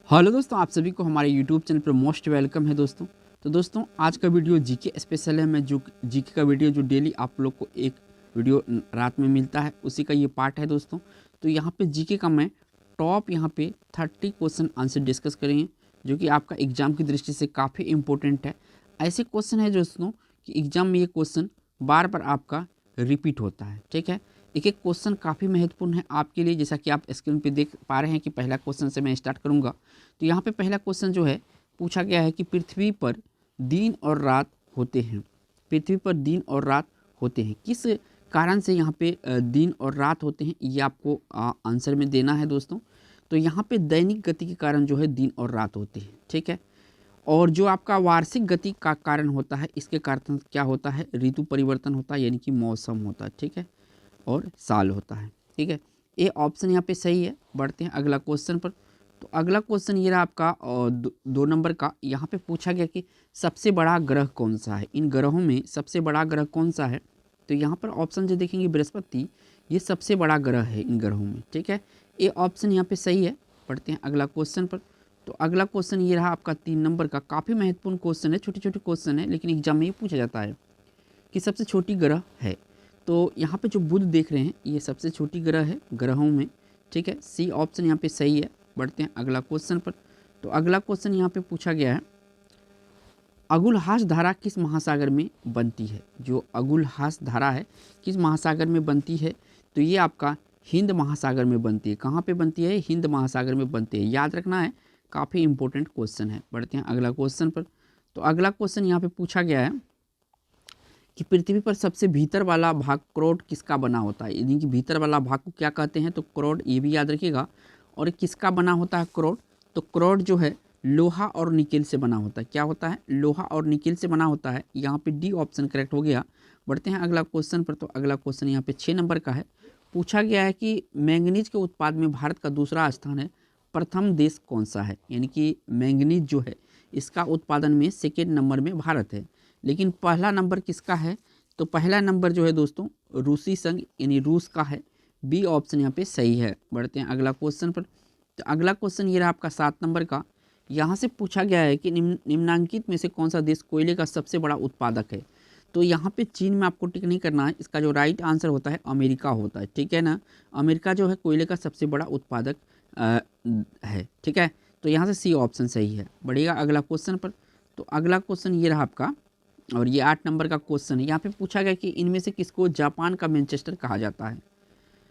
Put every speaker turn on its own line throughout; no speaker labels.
Hello दोस्तों, आप सभी को हमारे यूट्यूब चैनल पर मोस्ट वेलकम है दोस्तों। तो दोस्तों आज का वीडियो जीके स्पेशल है। मैं जो जीके का वीडियो जो डेली आप लोग को एक वीडियो रात में मिलता है उसी का ये पार्ट है दोस्तों। तो यहाँ पे जीके का मैं टॉप यहाँ पे 30 क्वेश्चन आंसर डिस्कस करेंगे जो कि आपका एग्ज़ाम की दृष्टि से काफ़ी इंपॉर्टेंट है। ऐसे क्वेश्चन है दोस्तों कि एग्ज़ाम में ये क्वेश्चन बार बार आपका रिपीट होता है। ठीक है, एक एक क्वेश्चन काफ़ी महत्वपूर्ण है आपके लिए। जैसा कि आप स्क्रीन पे देख पा रहे हैं कि पहला क्वेश्चन से मैं स्टार्ट करूँगा। तो यहाँ पे पहला क्वेश्चन जो है पूछा गया है कि पृथ्वी पर दिन और रात होते हैं। पृथ्वी पर दिन और रात होते हैं, किस कारण से यहाँ पे दिन और रात होते हैं, ये आपको आंसर में देना है दोस्तों। तो यहाँ पे दैनिक गति के कारण जो है दिन और रात होते हैं। ठीक है, और जो आपका वार्षिक गति का कारण होता है, इसके कारण क्या होता है, ऋतु परिवर्तन होता है, यानी कि मौसम होता है। ठीक है, और साल होता है। ठीक है, ये ऑप्शन यहाँ पे सही है। बढ़ते हैं अगला क्वेश्चन पर। तो अगला क्वेश्चन ये रहा आपका दो नंबर का। यहाँ पे पूछा गया कि सबसे बड़ा ग्रह कौन सा है, इन ग्रहों में सबसे बड़ा ग्रह कौन सा है। तो यहाँ पर ऑप्शन जो देखेंगे बृहस्पति, ये सबसे बड़ा ग्रह है इन ग्रहों में। ठीक है, ये ऑप्शन यहाँ पे सही है। पढ़ते हैं अगला क्वेश्चन पर। तो अगला क्वेश्चन ये रहा आपका 3 नंबर का। काफ़ी महत्वपूर्ण क्वेश्चन है, छोटे छोटे क्वेश्चन है लेकिन एग्जाम में ये पूछा जाता है कि सबसे छोटी ग्रह है। तो यहाँ पे जो बुध देख रहे हैं ये सबसे छोटी ग्रह है ग्रहों में। ठीक है, सी ऑप्शन यहाँ पे सही है। बढ़ते हैं अगला क्वेश्चन पर। तो अगला क्वेश्चन यहाँ पे पूछा गया है, अगुलहास धारा किस महासागर में बनती है। जो अगुलहास धारा है किस महासागर में बनती है, तो ये आपका हिंद महासागर में बनती है। कहाँ पे बनती है, हिंद महासागर में बनती है। याद रखना है, काफ़ी इंपॉर्टेंट क्वेश्चन है। बढ़ते हैं अगला क्वेश्चन पर। तो अगला क्वेश्चन यहाँ पे पूछा गया है कि पृथ्वी पर सबसे भीतर वाला भाग क्रोड किसका बना होता है। यानी कि भीतर वाला भाग को क्या कहते हैं, तो क्रोड, ये भी याद रखिएगा। और किसका बना होता है क्रोड, तो क्रोड जो है लोहा और निकेल से बना होता है। क्या होता है, लोहा और निकेल से बना होता है। यहाँ पे डी ऑप्शन करेक्ट हो गया। बढ़ते हैं अगला क्वेश्चन पर। तो अगला क्वेश्चन यहाँ पे 6 नंबर का है। पूछा गया है कि मैंगनीज के उत्पाद में भारत का दूसरा स्थान है, प्रथम देश कौन सा है। यानी कि मैंगनीज जो है इसका उत्पादन में सेकेंड नंबर में भारत है, लेकिन पहला नंबर किसका है, तो पहला नंबर जो है दोस्तों रूसी संघ यानी रूस का है। बी ऑप्शन यहाँ पे सही है। बढ़ते हैं अगला क्वेश्चन पर। तो अगला क्वेश्चन ये रहा आपका 7 नंबर का। यहाँ से पूछा गया है कि निम्नांकित में से कौन सा देश कोयले का सबसे बड़ा उत्पादक है। तो यहाँ पे चीन में आपको टिक नहीं करना है, इसका जो राइट आंसर होता है अमेरिका होता है। ठीक है ना, अमेरिका जो है कोयले का सबसे बड़ा उत्पादक है। ठीक है, तो यहाँ से सी ऑप्शन सही है। बढ़िएगा अगला क्वेश्चन पर। तो अगला क्वेश्चन ये रहा आपका, और ये 8 नंबर का क्वेश्चन है। यहाँ पे पूछा गया कि इनमें से किसको जापान का मैनचेस्टर कहा जाता है।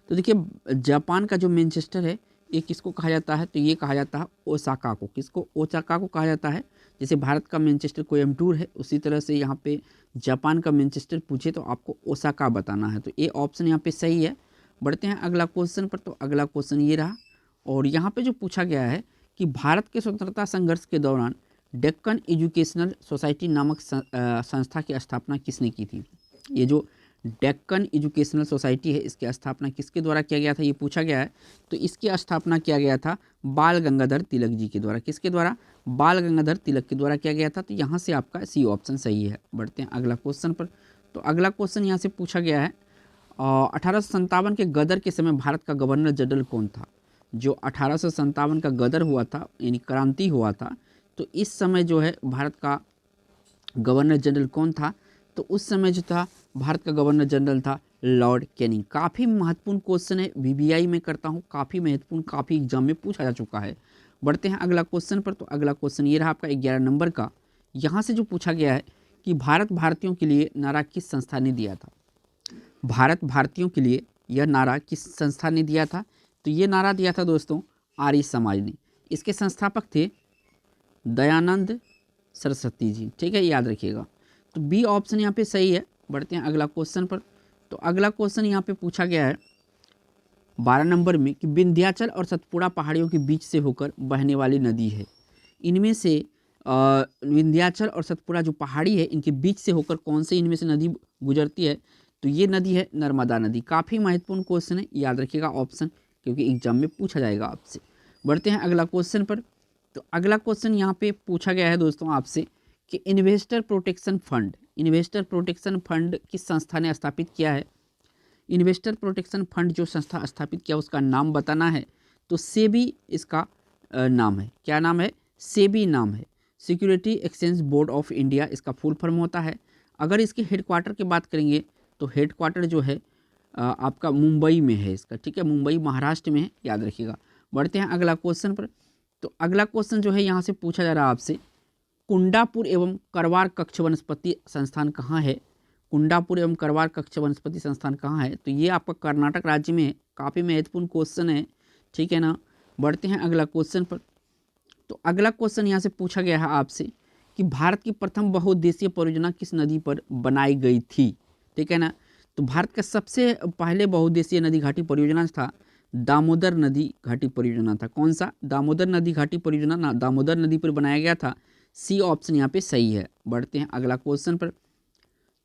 तो देखिए जापान का जो मैनचेस्टर है ये किसको कहा जाता है, तो ये कहा जाता है ओसाका को। किसको, ओसाका को कहा जाता है। जैसे भारत का मैनचेस्टर कोयम्बटूर है, उसी तरह से यहाँ पे जापान का मैनचेस्टर पूछे तो आपको ओसाका बताना है। तो ये ऑप्शन यहाँ पे सही है। बढ़ते हैं अगला क्वेश्चन पर। तो अगला क्वेश्चन ये रहा, और यहाँ पे जो पूछा गया है कि भारत के स्वतंत्रता संघर्ष के दौरान डेक्कन एजुकेशनल सोसाइटी नामक संस्था की स्थापना किसने की थी। ये जो डेक्कन एजुकेशनल सोसाइटी है इसकी स्थापना किसके द्वारा किया गया था, ये पूछा गया है। तो इसकी स्थापना किया गया था बाल गंगाधर तिलक जी के द्वारा। किसके द्वारा, बाल गंगाधर तिलक के द्वारा किया गया था। तो यहाँ से आपका सी ऑप्शन सही है। बढ़ते हैं अगला क्वेश्चन पर। तो अगला क्वेश्चन यहाँ से पूछा गया है, 1857 के गदर के समय भारत का गवर्नर जनरल कौन था। जो 1857 का गदर हुआ था यानी क्रांति हुआ था, तो इस समय जो है भारत का गवर्नर जनरल कौन था, तो उस समय जो था भारत का गवर्नर जनरल था लॉर्ड कैनिंग। काफ़ी महत्वपूर्ण क्वेश्चन है, वीवीआई में करता हूँ, काफ़ी महत्वपूर्ण, काफ़ी एग्जाम में पूछा जा चुका है। बढ़ते हैं अगला क्वेश्चन पर। तो अगला क्वेश्चन ये रहा आपका 11 नंबर का। यहाँ से जो पूछा गया है कि भारत भारतीयों के लिए नारा किस संस्था ने दिया था। भारत भारतीयों के लिए यह नारा किस संस्था ने दिया था, तो ये नारा दिया था दोस्तों आर्य समाज ने। इसके संस्थापक थे दयानंद सरस्वती जी। ठीक है, याद रखिएगा। तो बी ऑप्शन यहाँ पे सही है। बढ़ते हैं अगला क्वेश्चन पर। तो अगला क्वेश्चन यहाँ पे पूछा गया है 12 नंबर में कि विंध्याचल और सतपुड़ा पहाड़ियों के बीच से होकर बहने वाली नदी है। इनमें से विंध्याचल और सतपुड़ा जो पहाड़ी है इनके बीच से होकर कौन से इनमें से नदी गुजरती है, तो ये नदी है नर्मदा नदी। काफ़ी महत्वपूर्ण क्वेश्चन है, याद रखिएगा ऑप्शन, क्योंकि एग्जाम में पूछा जाएगा आपसे। बढ़ते हैं अगला क्वेश्चन पर। तो अगला क्वेश्चन यहाँ पे पूछा गया है दोस्तों आपसे कि investor protection fund, investor protection fund किस संस्था ने स्थापित किया है। इन्वेस्टर प्रोटेक्शन फंड जो संस्था स्थापित किया उसका नाम बताना है। तो सेबी इसका नाम है। क्या नाम है? सेबी नाम है, security exchange board of India इसका फुल फॉर्म होता है। अगर इसके हेडक्वार्टर की बात करेंगे तो हेडक्वार्टर जो है आपका मुंबई में है इसका, ठीक है, मुंबई महाराष्ट्र में है, याद रखिएगा। बढ़ते हैं अगला क्वेश्चन पर। तो अगला क्वेश्चन जो है यहाँ से पूछा जा रहा है आपसे, कुंडापुर एवं करवार कक्ष वनस्पति संस्थान कहाँ है? कुंडापुर एवं करवार कक्ष वनस्पति संस्थान कहाँ है? तो ये आपका कर्नाटक राज्य में है। काफ़ी महत्वपूर्ण क्वेश्चन है, ठीक है ना। बढ़ते हैं अगला क्वेश्चन पर। तो अगला क्वेश्चन यहाँ से पूछा गया है आपसे कि भारत की प्रथम बहुउद्देशीय परियोजना किस नदी पर बनाई गई थी, ठीक है ना। तो भारत का सबसे पहले बहुउद्देशीय नदी घाटी परियोजना था दामोदर नदी घाटी परियोजना था। कौन सा? दामोदर नदी घाटी परियोजना ना दामोदर नदी पर बनाया गया था। सी ऑप्शन यहाँ पे सही है। बढ़ते हैं अगला क्वेश्चन पर।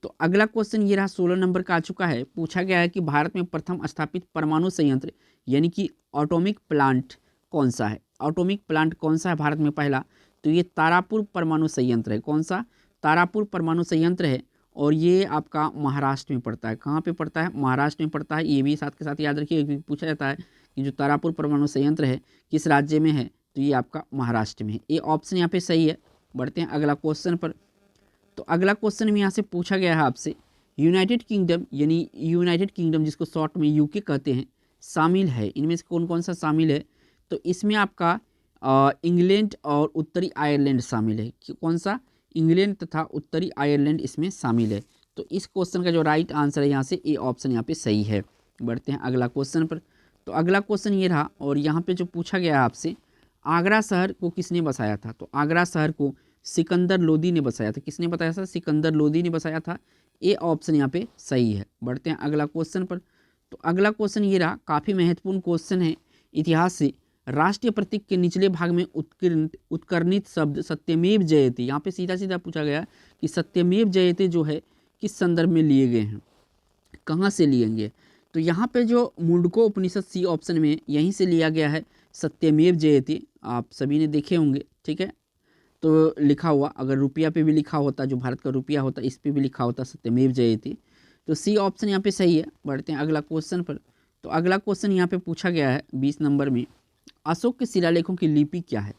तो अगला क्वेश्चन ये रहा 16 नंबर का आ चुका है। पूछा गया है कि भारत में प्रथम स्थापित परमाणु संयंत्र यानी कि ऑटोमिक प्लांट कौन सा है? ऑटोमिक प्लांट कौन सा है भारत में पहला? तो ये तारापुर परमाणु संयंत्र है। कौन सा? तारापुर परमाणु संयंत्र है और ये आपका महाराष्ट्र में पड़ता है। कहाँ पे पड़ता है? महाराष्ट्र में पड़ता है। ये भी साथ के साथ याद रखिए, क्योंकि पूछा जाता है कि जो तारापुर परमाणु संयंत्र है किस राज्य में है, तो ये आपका महाराष्ट्र में है। ये ऑप्शन यहाँ पे सही है। बढ़ते हैं अगला क्वेश्चन पर। तो अगला क्वेश्चन में यहाँ से पूछा गया है आपसे, यूनाइटेड किंगडम यानी यूनाइटेड किंगडम जिसको शॉर्ट में यूके कहते हैं, शामिल है। इनमें से कौन कौन सा शामिल है? तो इसमें आपका इंग्लैंड और उत्तरी आयरलैंड शामिल है। कौन सा? इंग्लैंड तथा उत्तरी आयरलैंड इसमें शामिल है। तो इस क्वेश्चन का जो राइट आंसर है यहाँ से ए ऑप्शन यहाँ पे सही है। बढ़ते हैं अगला क्वेश्चन पर। तो अगला क्वेश्चन ये रहा और यहाँ पे जो पूछा गया है आपसे, आगरा शहर को किसने बसाया था? तो आगरा शहर को सिकंदर लोदी ने बसाया था। किसने बताया था? सिकंदर लोदी ने बसाया था। ए ऑप्शन यहाँ पे सही है। बढ़ते हैं अगला क्वेश्चन पर। तो अगला क्वेश्चन ये रहा, काफ़ी महत्वपूर्ण क्वेश्चन है इतिहास से। राष्ट्रीय प्रतीक के निचले भाग में उत्कर्णित शब्द सत्यमेव जयते, यहाँ पे सीधा सीधा पूछा गया कि सत्यमेव जयते जो है किस संदर्भ में लिए गए हैं, कहाँ से लिए गए? तो यहाँ पे जो मुंडको उपनिषद सी ऑप्शन में यहीं से लिया गया है सत्यमेव जयते। आप सभी ने देखे होंगे, ठीक है। तो लिखा हुआ, अगर रुपया पे भी लिखा होता, जो भारत का रुपया होता इस पे भी लिखा होता सत्यमेव जयते। तो सी ऑप्शन यहाँ पे सही है। बढ़ते हैं अगला क्वेश्चन पर। तो अगला क्वेश्चन यहाँ पे पूछा गया है 20 नंबर में, अशोक के शिलालेखों की लिपि क्या है?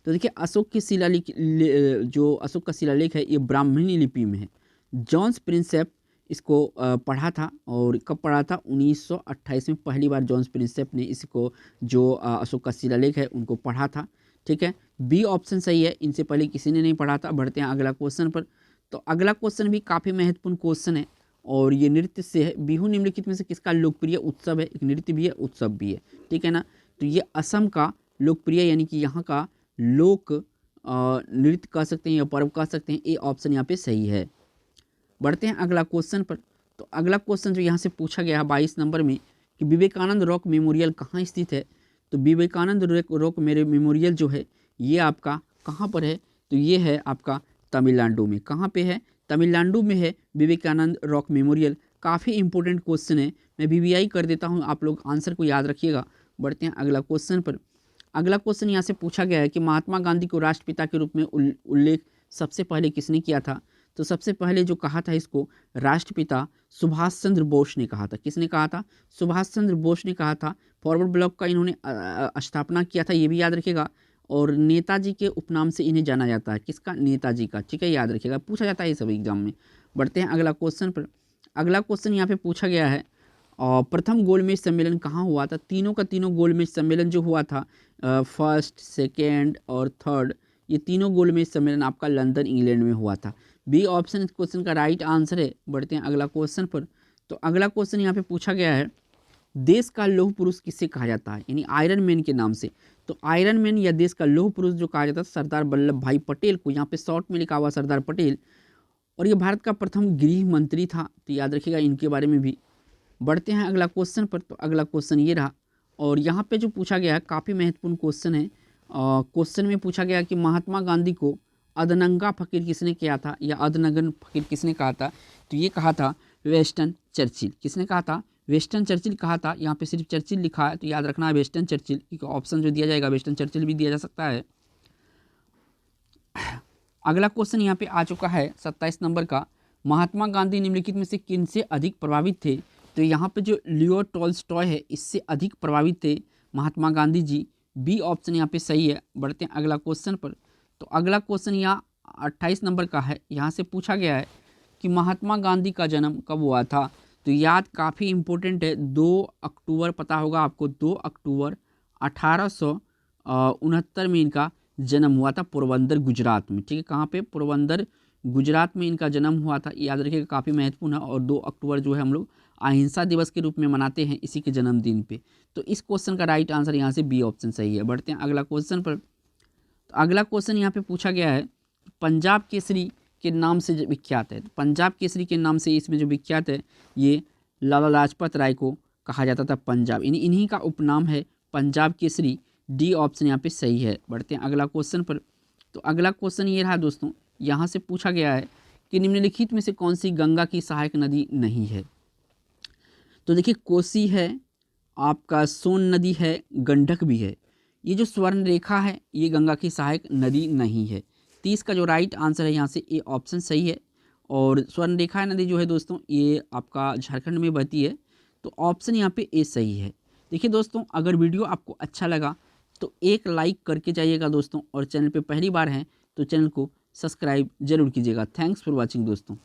तो देखिए अशोक की शिलालेख, जो अशोक का शिलालेख है ये ब्राह्मणी लिपि में है। जॉन्स प्रिंसेप इसको पढ़ा था, और कब पढ़ा था? 1928 में पहली बार जॉन्स प्रिंसेप ने इसको, जो अशोक का शिलालेख है उनको पढ़ा था, ठीक है। बी ऑप्शन सही है, इनसे पहले किसी ने नहीं पढ़ा था। बढ़ते हैं अगला क्वेश्चन पर। तो अगला क्वेश्चन भी काफ़ी महत्वपूर्ण क्वेश्चन है और ये नृत्य से है। बिहू निम्नलिखित में से किसका लोकप्रिय उत्सव है? एक नृत्य भी है, उत्सव भी है, ठीक है ना। तो ये असम का लोकप्रिय यानी कि यहाँ का लोक नृत्य कह सकते हैं या पर्व कह सकते हैं। ए ऑप्शन यहाँ पे सही है। बढ़ते हैं अगला क्वेश्चन पर। तो अगला क्वेश्चन जो यहाँ से पूछा गया है 22 नंबर में कि विवेकानंद रॉक मेमोरियल कहाँ स्थित है? तो विवेकानंद रॉक मेमोरियल जो है ये आपका कहाँ पर है? तो ये है आपका तमिलनाडु में। कहाँ पे है? तमिलनाडु में है विवेकानंद रॉक मेमोरियल। काफ़ी इंपॉर्टेंट क्वेश्चन है, मैं वीवीआई कर देता हूँ, आप लोग आंसर को याद रखिएगा। बढ़ते हैं अगला क्वेश्चन पर। अगला क्वेश्चन यहाँ से पूछा गया है कि महात्मा गांधी को राष्ट्रपिता के रूप में उल्लेख सबसे पहले किसने किया था? तो सबसे पहले जो कहा था इसको राष्ट्रपिता सुभाष चंद्र बोस ने कहा था। किसने कहा था? सुभाष चंद्र बोस ने कहा था। फॉरवर्ड ब्लॉक का इन्होंने स्थापना किया था, ये भी याद रखिएगा। और नेताजी के उपनाम से इन्हें जाना जाता है। किसका? नेताजी का, ठीक है, याद रखिएगा, पूछा जाता है ये सब एग्जाम में। बढ़ते हैं अगला क्वेश्चन पर। अगला क्वेश्चन यहाँ पे पूछा गया है और प्रथम गोलमेज सम्मेलन कहाँ हुआ था? तीनों का तीनों गोलमेज सम्मेलन जो हुआ था, फर्स्ट, सेकेंड और थर्ड, ये तीनों गोलमेज सम्मेलन आपका लंदन इंग्लैंड में हुआ था। बी ऑप्शन इस क्वेश्चन का राइट आंसर है। बढ़ते हैं अगला क्वेश्चन पर। तो अगला क्वेश्चन यहाँ पे पूछा गया है, देश का लौह पुरुष किससे कहा जाता है? यानी आयरन मैन के नाम से। तो आयरन मैन या देश का लौह पुरुष जो कहा जाता है सरदार वल्लभ भाई पटेल को, यहाँ पे शॉर्ट में लिखा हुआ सरदार पटेल, और ये भारत का प्रथम गृह मंत्री था, तो याद रखिएगा इनके बारे में भी। बढ़ते हैं अगला क्वेश्चन पर। तो अगला क्वेश्चन ये रहा और यहाँ पे जो पूछा गया है काफ़ी महत्वपूर्ण क्वेश्चन है। क्वेश्चन में पूछा गया कि महात्मा गांधी को अदनंगा फकीर किसने किया था या अदनगन फकीर किसने कहा था? तो ये कहा था वेस्टन चर्चिल। किसने कहा था? वेस्टन चर्चिल कहा था। यहाँ पे सिर्फ चर्चिल लिखा है तो याद रखना है वेस्टन चर्चिल, क्योंकि ऑप्शन जो दिया जाएगा वेस्टन चर्चिल भी दिया जा सकता है। अगला क्वेश्चन यहाँ पे आ चुका है 27 नंबर का, महात्मा गांधी निम्नलिखित में से किनसे अधिक प्रभावित थे? तो यहाँ पे जो लियो टॉल्स्टॉय है इससे अधिक प्रभावित थे Mahatma Gandhi G B option यहाँ पे सही है। बढ़ते हैं अगला क्वेश्चन पर। तो अगला क्वेश्चन यहाँ 28 नंबर का है। यहाँ से पूछा गया है कि महात्मा गांधी का जन्म कब हुआ था। तो याद काफ़ी इम्पोर्टेंट है, 2 अक्टूबर, पता होगा आपको, 2 अक्टूबर 1869 में इनका जन्म हुआ था पोरबंदर गुजरात में। ठीक है, कहाँ पे? पोरबंदर गुजरात में इनका जन्म हुआ था। याद रखिएगा, काफ़ी महत्वपूर्ण है। और 2 अक्टूबर जो है हम लोग अहिंसा दिवस के रूप में मनाते हैं इसी के जन्मदिन पे। तो इस क्वेश्चन का राइट आंसर यहाँ से बी ऑप्शन सही है। बढ़ते हैं अगला क्वेश्चन पर। तो अगला क्वेश्चन यहाँ पे पूछा गया है, पंजाब केसरी के नाम से जो विख्यात है। पंजाब केसरी के नाम से इसमें जो विख्यात है, ये लाला लाजपत राय को कहा जाता था पंजाब, इन्हीं का उपनाम है पंजाब केसरी। डी ऑप्शन यहाँ पे सही है। बढ़ते हैं अगला क्वेश्चन पर। तो अगला क्वेश्चन ये रहा दोस्तों, यहाँ से पूछा गया है कि निम्नलिखित में से कौन सी गंगा की सहायक नदी नहीं है। तो देखिए, कोसी है, आपका सोन नदी है, गंडक भी है। ये जो स्वर्ण रेखा है ये गंगा की सहायक नदी नहीं है। 30 का जो राइट आंसर है यहाँ से ए ऑप्शन सही है। और स्वर्ण रेखा नदी जो है दोस्तों ये आपका झारखंड में बहती है। तो ऑप्शन यहाँ पे ए सही है। देखिए दोस्तों, अगर वीडियो आपको अच्छा लगा तो एक लाइक करके जाइएगा दोस्तों, और चैनल पे पहली बार हैं तो चैनल को सब्सक्राइब जरूर कीजिएगा। थैंक्स फॉर वॉचिंग दोस्तों।